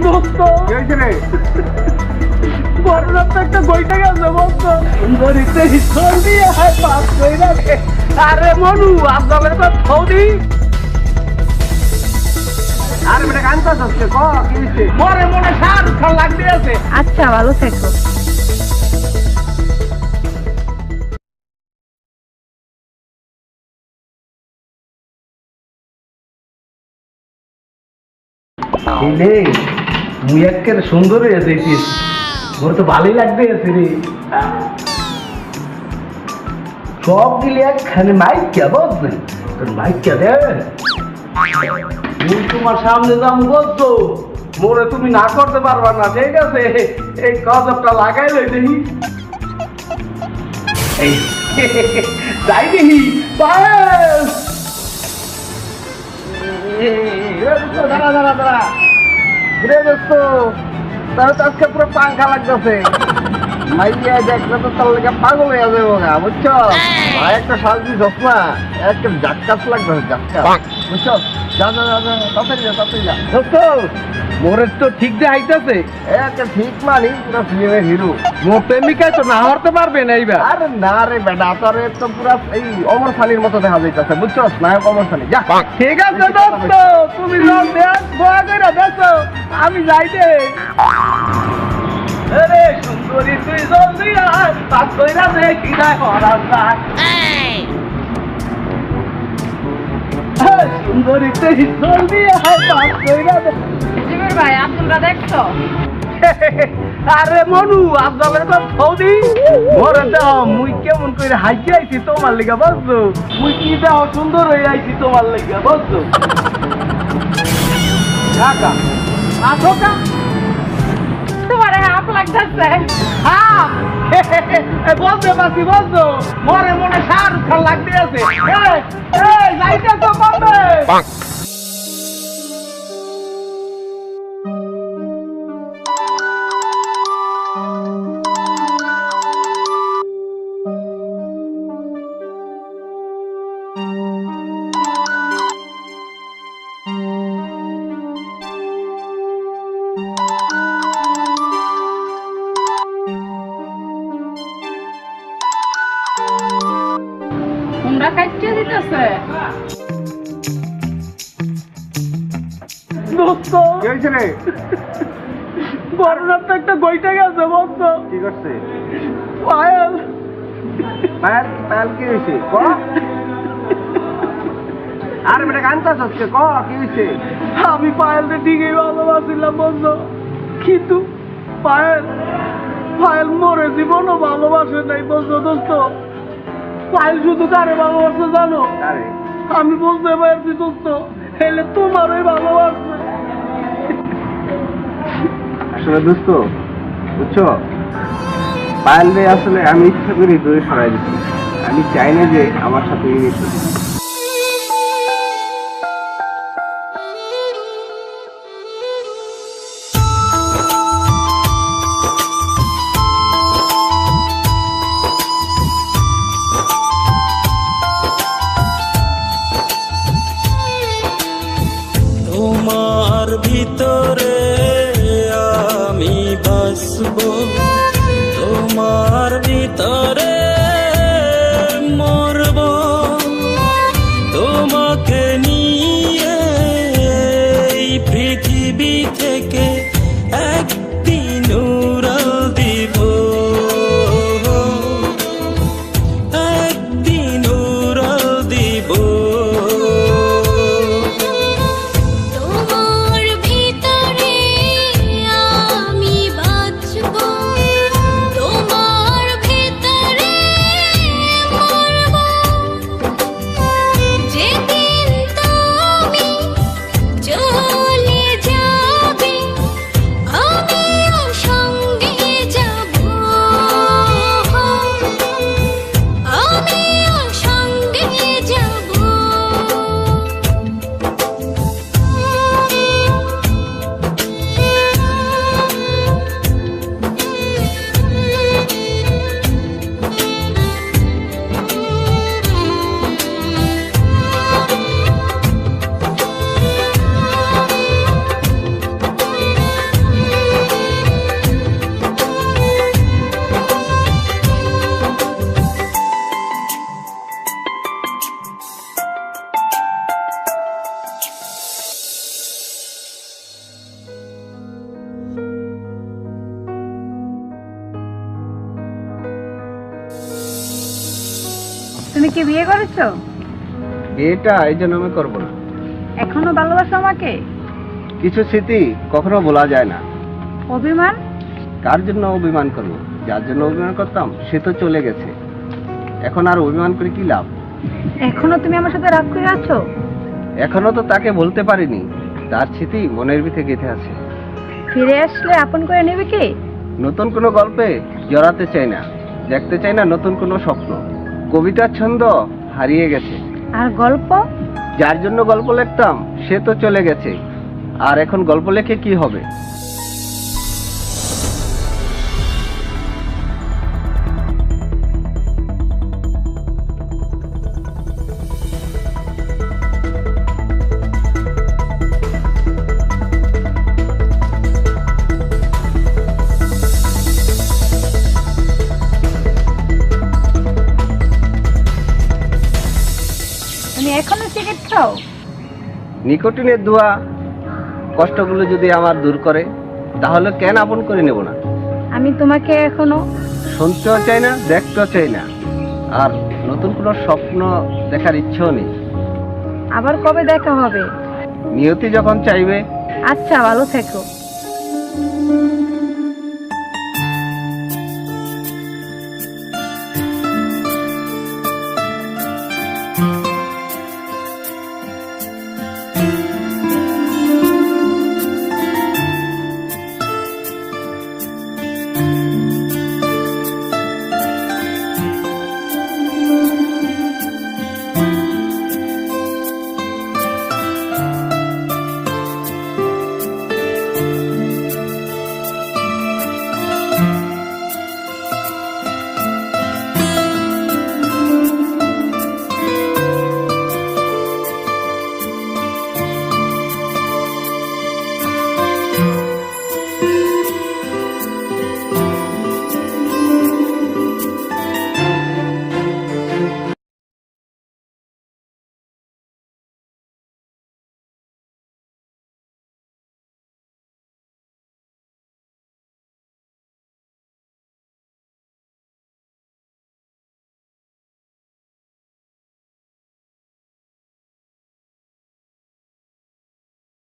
দোস্ত কি হয়েছে রে? বড়রা তো একটা বইটা গেছে বলত সুন্দরীতে হিসল দিয়ে হয় পাস কইরা রে। আরে মনু আপনাদের তো সৌদি আর বেটা গান তো হচ্ছে ক কি হয়েছে? মরে মনে শাহরুখ খান লাগতে আছে। আচ্ছা ভালো থেকো। ছিলে মুই একের সুন্দর হয়ে দেখিস মোর তো ভালোই লাগতে আছে রে। সব গিলে একখানে মাইক কে বলছে তোর মাইক কে দে মুই তোমার সামনে যাম বলছো মোরে তুমি না করতে পারবা না, ঠিক আছে? এই গজবটা লাগাই লই দেখি। এই যাই দেখি বাস। দাঁড়া দাঁড়া দাঁড়া ঘুরে দোস্ত তাহলে তো আজকে পুরো পাংখা লাগতেছে। মাইয়া দেখলে তো তার লেগে পাগল হয়ে যাবে না, বুঝছো? ভাই একটা শাল দিছস না, একটা জাক্কাস লাগবে, জাক্কাস, বুঝছো? যা যা যা যা তাড়াতাড়ি যা তাড়াতাড়ি যা দোস্ত। মোরের তো ঠিক যে আইতাছে একটা ঠিক মানি পুরো ফিল্মের হিরো। মোর প্রেমিকায় তো না হতে পারবে না এইবার। আরে না রে বেটা, তোর তো পুরো এই অমর সানির মতো দেখা যাইতাছে, বুঝছো? নায়ক অমর সানি। যা ঠিক আছে দোস্ত, তুমি লোক দেখ দোয়া কইরা দেখো আমি যাই দে। আরে সুন্দরী তুই জলদি আয়, পাস কইরা দেখি না করা যায়। সুন্দরী তুই জলদি আয়, পাস কইরা দে। জিমির ভাই আব্দুলরা দেখছো? আরে মনু আপনাদের তো সৌদি ঘরে দাও মুই কেমন করে হাইকে আইছি তোমার লেগে, বুঝছো? মুই কি দাও সুন্দর হয়ে আইছি তোমার লেগে, বুঝছো? কাকা আসো কা তোমার হাফ লাগতেছে। হ্যাঁ বলতে পারছি, বলছো? মরে মনে শাহরুখ খান লাগতে আছে। যাইতে তো পারবে। তোমরা কাটিয়ে দিতেছে। দোস্ত কি হয়েছে রে? বড়রা তো একটা বইটা গেছে বলতো কি করছে? পায়েল। পায়েল পায়েল কি হয়েছে ক? আর বেটা গান তো হচ্ছে ক কি হয়েছে? আমি পায়েলকে ঠিকই ভালোবাসিলাম বলতো, কিন্তু পায়েল পায়েল মরে জীবনও ভালোবাসে নাই, বলছো দোস্ত? পায়েল শুধু কারে ভালোবাসে জানো? আরে আমি বুঝতে পারছি দোস্ত, এলে তোমারই ভালোবাসবে। আসলে দোস্ত বুঝছো, পায়েল রে আসলে আমি ইচ্ছা করি দূরে সরাই দিচ্ছি। আমি চাই না যে আমার সাথে মিশে। তোমার ভিতরে আমি বাসবো, তোমার ভিতরে মরবো, তোমাকে নিয়ে এই পৃথিবী থেকে একদিন উড়াল দিব, একদিন উড়াল দিব। তোমার ভিতরে আমি বাঁচবো, তোমার ভিতরে মরবো, যেদিন তুমি চলে যাবে আমি কি বিয়ে করেছো? বিয়েটা এই জন্য আমি করবো না। এখনো ভালোবাসো আমাকে? কিছু স্মৃতি কখনো বলা যায় না। অভিমান? কার জন্য অভিমান করবো? যার জন্য অভিমান করতাম সে তো চলে গেছে, এখন আর অভিমান করে কি লাভ? এখনো তুমি আমার সাথে রাগ করে আছো? এখনো তো তাকে বলতে পারিনি, তার স্মৃতি মনের ভিতরে গেঁথে আছে। ফিরে আসলে আপন করে নেবে কি? নতুন কোনো গল্পে জড়াতে চাই না, দেখতে চাই না নতুন কোনো স্বপ্ন। কবিতার ছন্দ হারিয়ে গেছে। আর গল্প? যার জন্য গল্প লিখতাম সে তো চলে গেছে, আর এখন গল্প লিখে কি হবে? তুমি এখনো সিগারেট খাও? নিকোটিনের দোয়া কষ্টগুলো যদি আমার দূর করে, তাহলে কেন আপন করে নেব না? আমি তোমাকে এখনো শুনতেও চাই না, দেখতেও চাই না, আর নতুন কোনো স্বপ্ন দেখার ইচ্ছেও নেই। আবার কবে দেখা হবে? নিয়তি যখন চাইবে। আচ্ছা, ভালো থেকো।